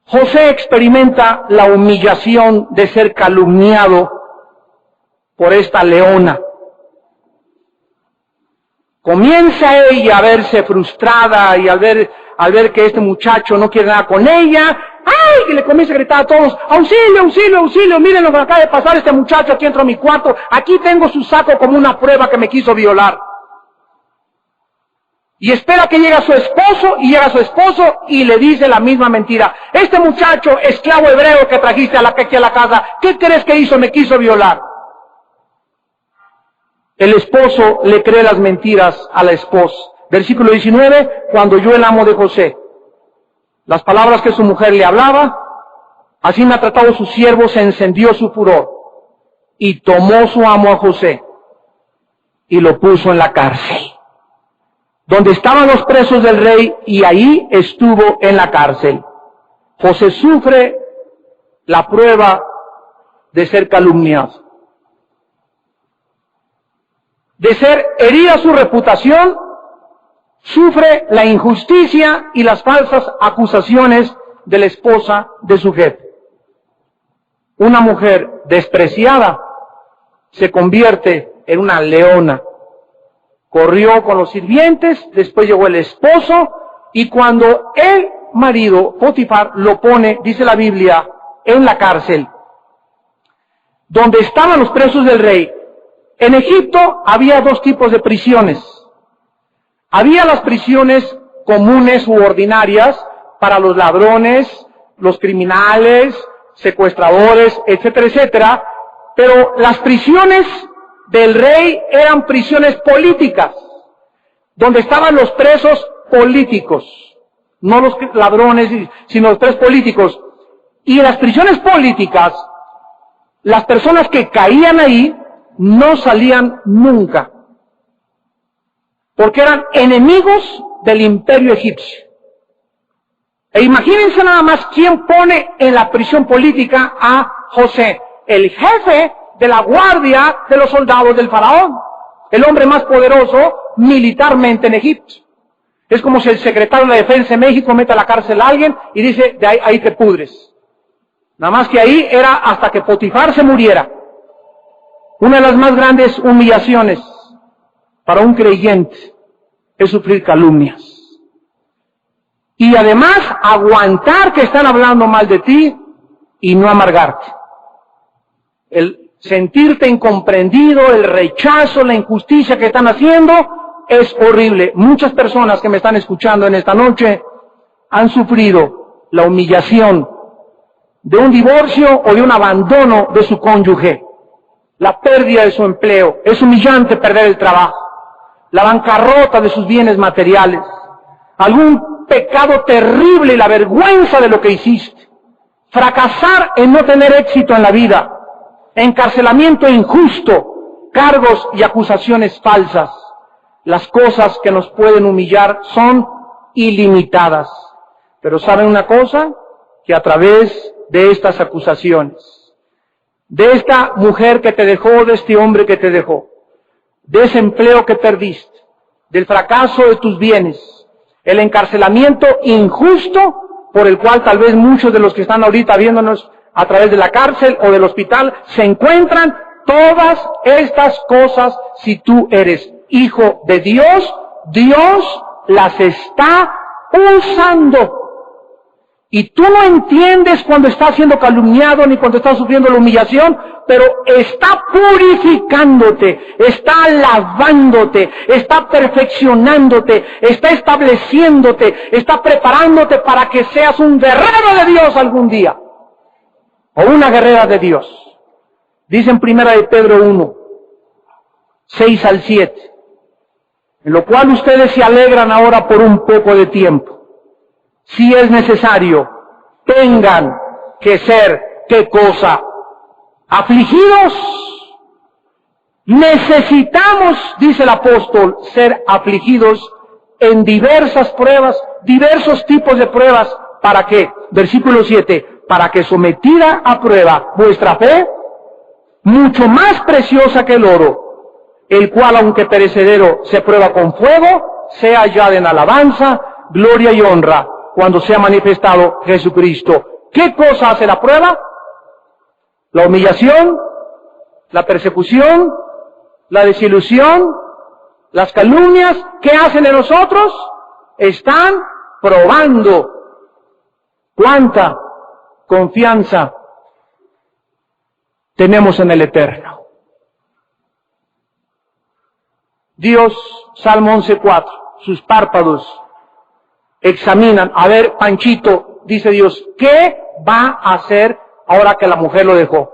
José experimenta la humillación de ser calumniado por esta leona. Comienza ella a verse frustrada y al ver que este muchacho no quiere nada con ella, ¡ay! Que le comienza a gritar a todos, ¡auxilio, auxilio, auxilio! Miren lo que acaba de pasar este muchacho aquí dentro de mi cuarto, aquí tengo su saco como una prueba que me quiso violar. Y espera que llegue su esposo, y llega su esposo y le dice la misma mentira. Este muchacho, esclavo hebreo que trajiste aquí a la casa, ¿qué crees que hizo? Me quiso violar. El esposo le cree las mentiras a la esposa. Versículo 19, cuando oyó el amo de José las palabras que su mujer le hablaba, así me ha tratado su siervo, se encendió su furor, y tomó su amo a José y lo puso en la cárcel, donde estaban los presos del rey, y ahí estuvo en la cárcel. José sufre la prueba de ser calumniado, de ser herida su reputación, sufre la injusticia y las falsas acusaciones de la esposa de su jefe. Una mujer despreciada se convierte en una leona. Corrió con los sirvientes, después llegó el esposo, y cuando el marido, Potifar, lo pone, dice la Biblia, en la cárcel, donde estaban los presos del rey. En Egipto había 2 tipos de prisiones. Había las prisiones comunes u ordinarias para los ladrones, los criminales, secuestradores, etcétera, etcétera, pero las prisiones del rey eran prisiones políticas, donde estaban los presos políticos, no los ladrones, sino los presos políticos. Y en las prisiones políticas, las personas que caían ahí no salían nunca, porque eran enemigos del imperio egipcio. E imagínense nada más quién pone en la prisión política a José, el jefe de la guardia de los soldados del faraón, el hombre más poderoso militarmente en Egipto. Es como si el secretario de la Defensa de México mete a la cárcel a alguien y dice, de ahí te pudres. Nada más que ahí era hasta que Potifar se muriera. Una de las más grandes humillaciones para un creyente es sufrir calumnias. Y además aguantar que están hablando mal de ti y no amargarte. El sentirte incomprendido, el rechazo, la injusticia que están haciendo es horrible. Muchas personas que me están escuchando en esta noche han sufrido la humillación de un divorcio o de un abandono de su cónyuge. La pérdida de su empleo. Es humillante perder el trabajo. La bancarrota de sus bienes materiales. Algún pecado terrible y la vergüenza de lo que hiciste. Fracasar en no tener éxito en la vida. Encarcelamiento injusto. Cargos y acusaciones falsas. Las cosas que nos pueden humillar son ilimitadas. Pero ¿saben una cosa? Que a través de estas acusaciones, de esta mujer que te dejó, de este hombre que te dejó, de ese empleo que perdiste, del fracaso de tus bienes, el encarcelamiento injusto por el cual tal vez muchos de los que están ahorita viéndonos a través de la cárcel o del hospital se encuentran, todas estas cosas, si tú eres hijo de Dios, Dios las está usando. Y tú no entiendes cuando estás siendo calumniado ni cuando estás sufriendo la humillación, pero está purificándote, está lavándote, está perfeccionándote, está estableciéndote, está preparándote para que seas un guerrero de Dios algún día, o una guerrera de Dios. Dice en 1 de Pedro 1, 6 al 7, en lo cual ustedes se alegran ahora por un poco de tiempo. Si es necesario, tengan que ser, ¿qué cosa? Afligidos. Necesitamos, dice el apóstol, ser afligidos en diversas pruebas, diversos tipos de pruebas. ¿Para qué? Versículo 7, para que sometida a prueba vuestra fe, mucho más preciosa que el oro, el cual aunque perecedero se prueba con fuego, sea hallada en alabanza, gloria y honra, cuando sea manifestado Jesucristo. ¿Qué cosa hace la prueba? La humillación, la persecución, la desilusión, las calumnias. ¿Qué hacen en nosotros? Están probando cuánta confianza tenemos en el Eterno. Dios, Salmo 11:4, sus párpados examinan. A ver, Panchito, dice Dios, ¿qué va a hacer ahora que la mujer lo dejó?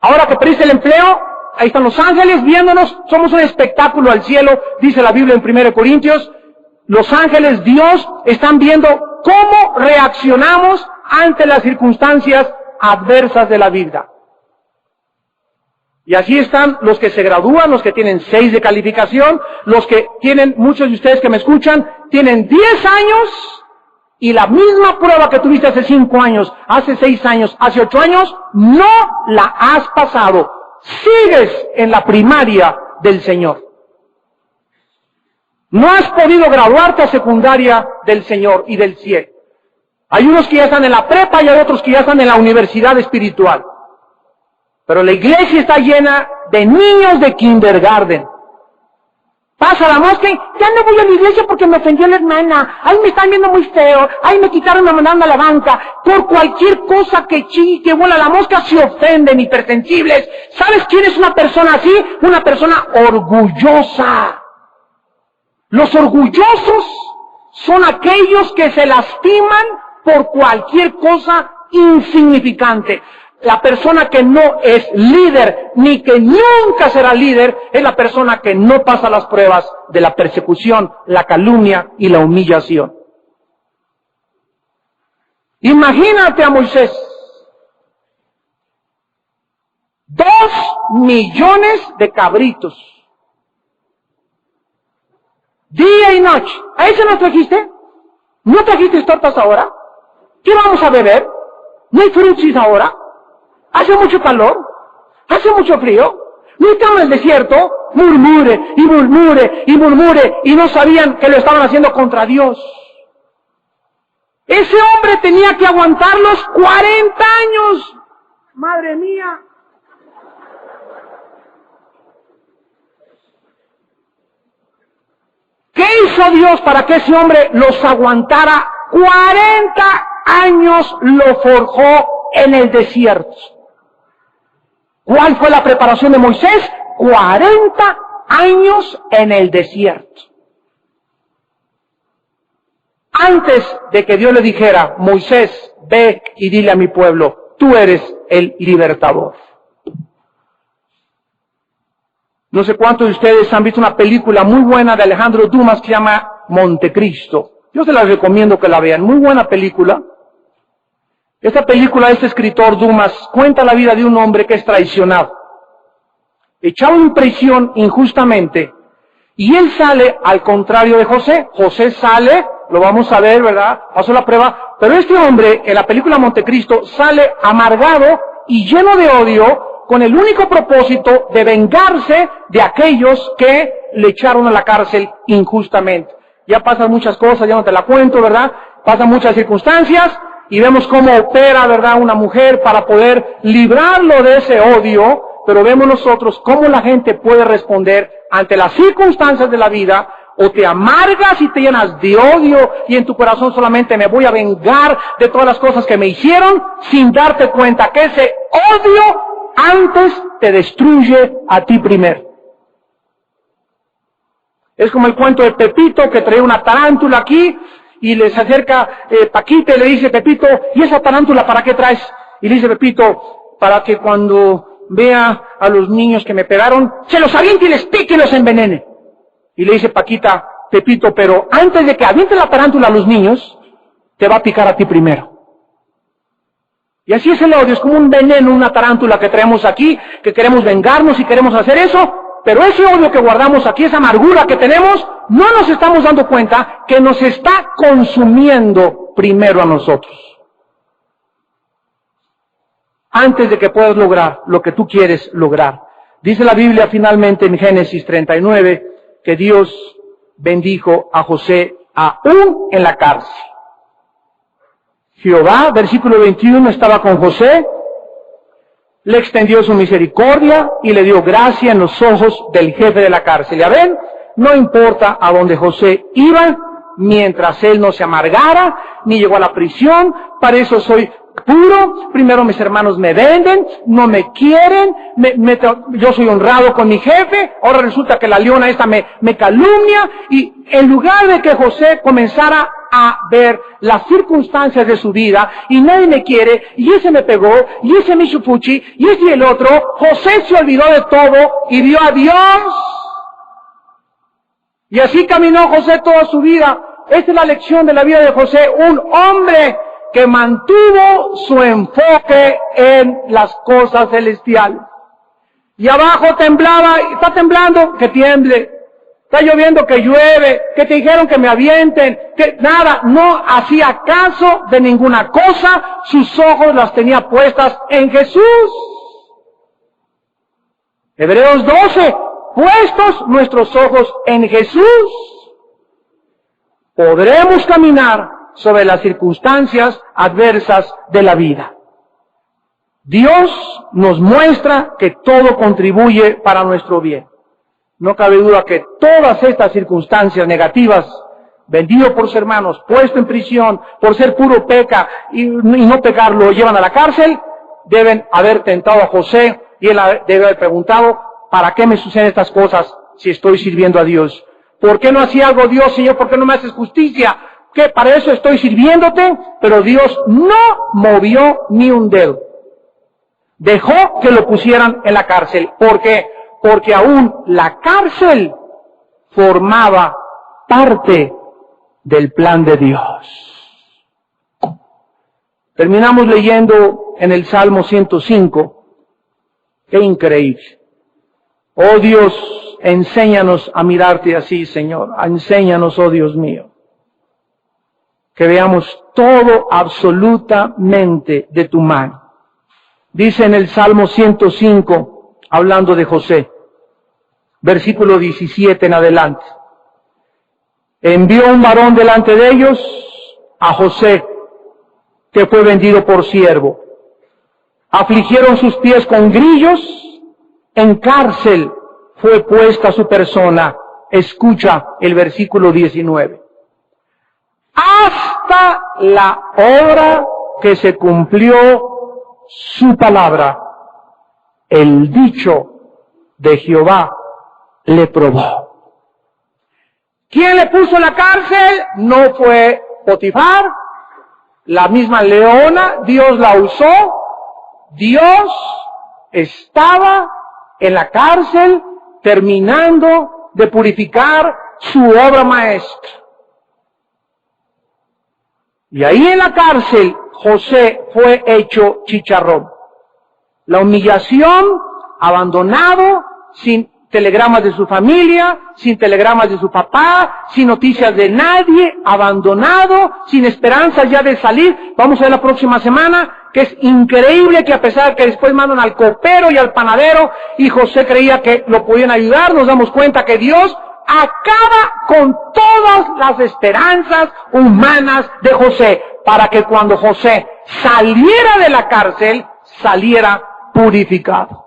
Ahora que perdiste el empleo, ahí están los ángeles viéndonos, somos un espectáculo al cielo, dice la Biblia en 1 Corintios. Los ángeles, Dios, están viendo cómo reaccionamos ante las circunstancias adversas de la vida. Y así están los que se gradúan, los que tienen 6 de calificación, los que tienen, muchos de ustedes que me escuchan, tienen 10 años y la misma prueba que tuviste hace 5 años, hace 6 años, hace 8 años, no la has pasado. Sigues en la primaria del Señor. No has podido graduarte a secundaria del Señor y del cielo. Hay unos que ya están en la prepa y hay otros que ya están en la universidad espiritual. Pero la iglesia está llena de niños de kindergarten. Pasa la mosca y ya no voy a la iglesia porque me ofendió la hermana. Ay, me están viendo muy feo. Ay, me quitaron, me mandaron a la banca. Por cualquier cosa que chille, que vuela la mosca, se ofenden, hipersensibles. ¿Sabes quién es una persona así? Una persona orgullosa. Los orgullosos son aquellos que se lastiman por cualquier cosa insignificante. La persona que no es líder, ni que nunca será líder, es la persona que no pasa las pruebas de la persecución, la calumnia y la humillación. Imagínate a Moisés. 2 millones de cabritos. Día y noche. ¿A ese no trajiste? ¿No trajiste tortas ahora? ¿Qué vamos a beber? ¿No hay frutsis ahora? Hace mucho calor, hace mucho frío, no estaban en el desierto, murmure y murmure y murmure, y no sabían que lo estaban haciendo contra Dios. Ese hombre tenía que aguantarlos 40 años. Madre mía. ¿Qué hizo Dios para que ese hombre los aguantara? 40 años lo forjó en el desierto. ¿Cuál fue la preparación de Moisés? 40 años en el desierto. Antes de que Dios le dijera, Moisés, ve y dile a mi pueblo, tú eres el libertador. No sé cuántos de ustedes han visto una película muy buena de Alejandro Dumas que se llama Montecristo. Yo se la recomiendo que la vean, muy buena película. Esta película, este escritor Dumas, cuenta la vida de un hombre que es traicionado, echado en prisión injustamente, y él sale al contrario de José. José sale, lo vamos a ver, ¿verdad? Pasó la prueba, pero este hombre, en la película Montecristo, sale amargado y lleno de odio, con el único propósito de vengarse de aquellos que le echaron a la cárcel injustamente. Ya pasan muchas cosas, ya no te la cuento, ¿verdad? Pasan muchas circunstancias, y vemos cómo opera, ¿verdad?, una mujer para poder librarlo de ese odio, pero vemos nosotros cómo la gente puede responder ante las circunstancias de la vida, o te amargas y te llenas de odio y en tu corazón solamente me voy a vengar de todas las cosas que me hicieron, sin darte cuenta que ese odio antes te destruye a ti primero. Es como el cuento de Pepito que trae una tarántula aquí y les acerca Paquita y le dice, Pepito, ¿y esa tarántula para qué traes? Y le dice Pepito, para que cuando vea a los niños que me pegaron, se los aviente y les pique y los envenene. Y le dice Paquita, Pepito, pero antes de que aviente la tarántula a los niños, te va a picar a ti primero. Y así es el odio, es como un veneno, una tarántula que traemos aquí, que queremos vengarnos y queremos hacer eso, pero ese odio que guardamos aquí, esa amargura que tenemos, no nos estamos dando cuenta que nos está consumiendo primero a nosotros. Antes de que puedas lograr lo que tú quieres lograr. Dice la Biblia finalmente en Génesis 39, que Dios bendijo a José aún en la cárcel. Jehová, versículo 21, estaba con José, le extendió su misericordia y le dio gracia en los ojos del jefe de la cárcel. Ya ven, no importa a dónde José iba, mientras él no se amargara, ni llegó a la prisión, para eso soy puro, primero mis hermanos me venden, no me quieren, yo soy honrado con mi jefe, ahora resulta que la leona esta me calumnia, y en lugar de que José comenzara a ver las circunstancias de su vida, y nadie me quiere, y ese me pegó, y ese me hizo fuchi, y ese y el otro, José se olvidó de todo y vio a Dios. Y así caminó José toda su vida. Esta es la lección de la vida de José, un hombre que mantuvo su enfoque en las cosas celestiales. Y abajo temblaba, está temblando, que tiemble. Está lloviendo, que llueve, que te dijeron que me avienten, que nada, no hacía caso de ninguna cosa, sus ojos las tenía puestas en Jesús. Hebreos 12, puestos nuestros ojos en Jesús, podremos caminar sobre las circunstancias adversas de la vida. Dios nos muestra que todo contribuye para nuestro bien. No cabe duda que todas estas circunstancias negativas, vendido por sus hermanos, puesto en prisión, por ser puro peca y no pecar, lo llevan a la cárcel, deben haber tentado a José y él debe haber preguntado, ¿para qué me suceden estas cosas si estoy sirviendo a Dios? ¿Por qué no hacía algo Dios, Señor? ¿Por qué no me haces justicia? Que para eso estoy sirviéndote, pero Dios no movió ni un dedo. Dejó que lo pusieran en la cárcel. ¿Por qué? Porque aún la cárcel formaba parte del plan de Dios. Terminamos leyendo en el Salmo 105. ¡Qué increíble! Oh Dios, enséñanos a mirarte así, Señor. Enséñanos, oh Dios mío. Que veamos todo absolutamente de tu mano. Dice en el Salmo 105, hablando de José, versículo 17 en adelante. Envió un varón delante de ellos, a José, que fue vendido por siervo. Afligieron sus pies con grillos, en cárcel fue puesta su persona. Escucha el versículo 19. Hasta la hora que se cumplió su palabra, el dicho de Jehová le probó. ¿Quién le puso en la cárcel? No fue Potifar, la misma leona, Dios la usó. Dios estaba en la cárcel terminando de purificar su obra maestra. Y ahí en la cárcel, José fue hecho chicharrón. La humillación, abandonado, sin telegramas de su familia, sin telegramas de su papá, sin noticias de nadie, abandonado, sin esperanzas ya de salir. Vamos a ver la próxima semana, que es increíble que a pesar que después mandan al copero y al panadero, y José creía que lo podían ayudar, nos damos cuenta que Dios acaba con todas las esperanzas humanas de José, para que cuando José saliera de la cárcel, saliera purificado.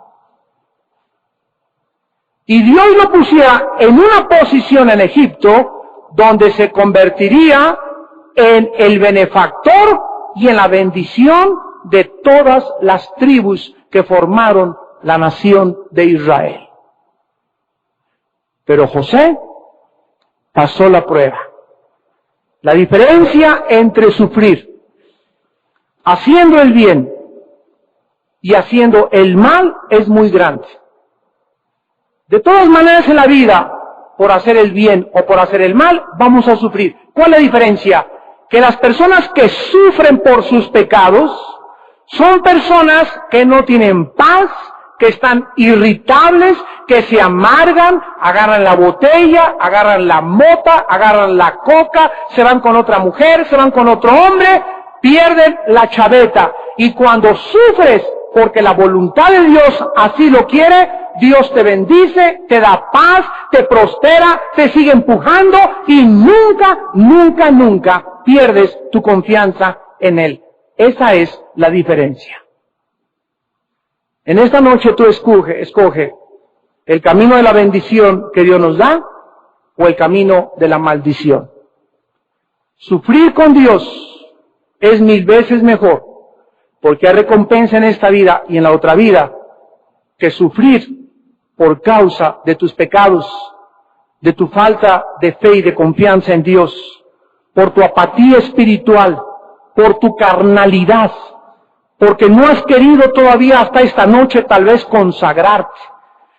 y Dios lo pusiera en una posición en Egipto donde se convertiría en el benefactor y en la bendición de todas las tribus que formaron la nación de Israel. Pero José pasó la prueba. La diferencia entre sufrir haciendo el bien y haciendo el mal es muy grande. De todas maneras en la vida, por hacer el bien o por hacer el mal, vamos a sufrir. ¿Cuál es la diferencia? Que las personas que sufren por sus pecados son personas que no tienen paz, que están irritables, que se amargan, agarran la botella, agarran la mota, agarran la coca, se van con otra mujer, se van con otro hombre, pierden la chaveta. Y cuando sufres porque la voluntad de Dios así lo quiere, Dios te bendice, te da paz, te prospera, te sigue empujando y nunca pierdes tu confianza en Él. Esa es la diferencia. En esta noche tú escoge el camino de la bendición que Dios nos da o el camino de la maldición. Sufrir con Dios es 1000 veces mejor, porque hay recompensa en esta vida y en la otra vida, que sufrir por causa de tus pecados, de tu falta de fe y de confianza en Dios, por tu apatía espiritual, por tu carnalidad, porque no has querido todavía hasta esta noche tal vez consagrarte,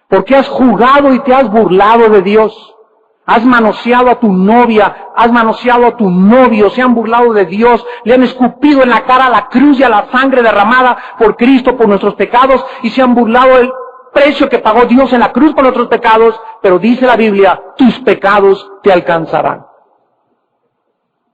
porque has jugado y te has burlado de Dios, has manoseado a tu novia, has manoseado a tu novio, se han burlado de Dios, le han escupido en la cara a la cruz y a la sangre derramada por Cristo por nuestros pecados y se han burlado del precio que pagó Dios en la cruz por nuestros pecados, pero dice la Biblia, tus pecados te alcanzarán.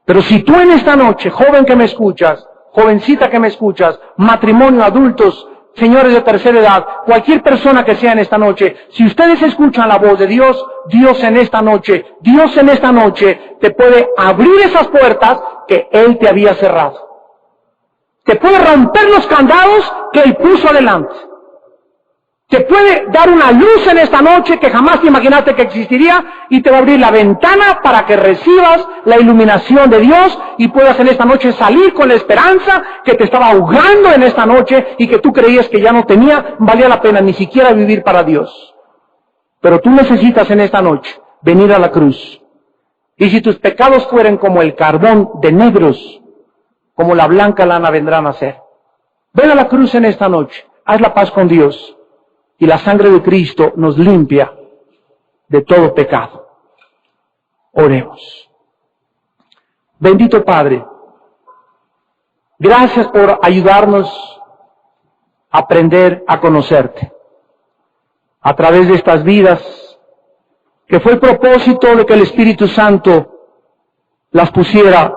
Pero si tú en esta noche, joven que me escuchas, jovencita que me escuchas, matrimonio, adultos, señores de tercera edad, cualquier persona que sea en esta noche, si ustedes escuchan la voz de Dios, Dios en esta noche te puede abrir esas puertas que Él te había cerrado. Te puede romper los candados que Él puso adelante. Te puede dar una luz en esta noche que jamás te imaginaste que existiría y te va a abrir la ventana para que recibas la iluminación de Dios y puedas en esta noche salir con la esperanza que te estaba ahogando en esta noche y que tú creías que ya no valía la pena ni siquiera vivir para Dios. Pero tú necesitas en esta noche venir a la cruz. Y si tus pecados fueren como el carbón de negros, como la blanca lana vendrán a ser. Ven a la cruz en esta noche, haz la paz con Dios. Y la sangre de Cristo nos limpia de todo pecado. Oremos. Bendito Padre, gracias por ayudarnos a aprender a conocerte a través de estas vidas, que fue el propósito de que el Espíritu Santo las pusiera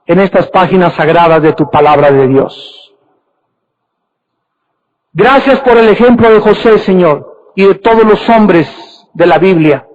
en estas páginas sagradas de tu palabra de Dios. Gracias por el ejemplo de José, Señor, y de todos los hombres de la Biblia,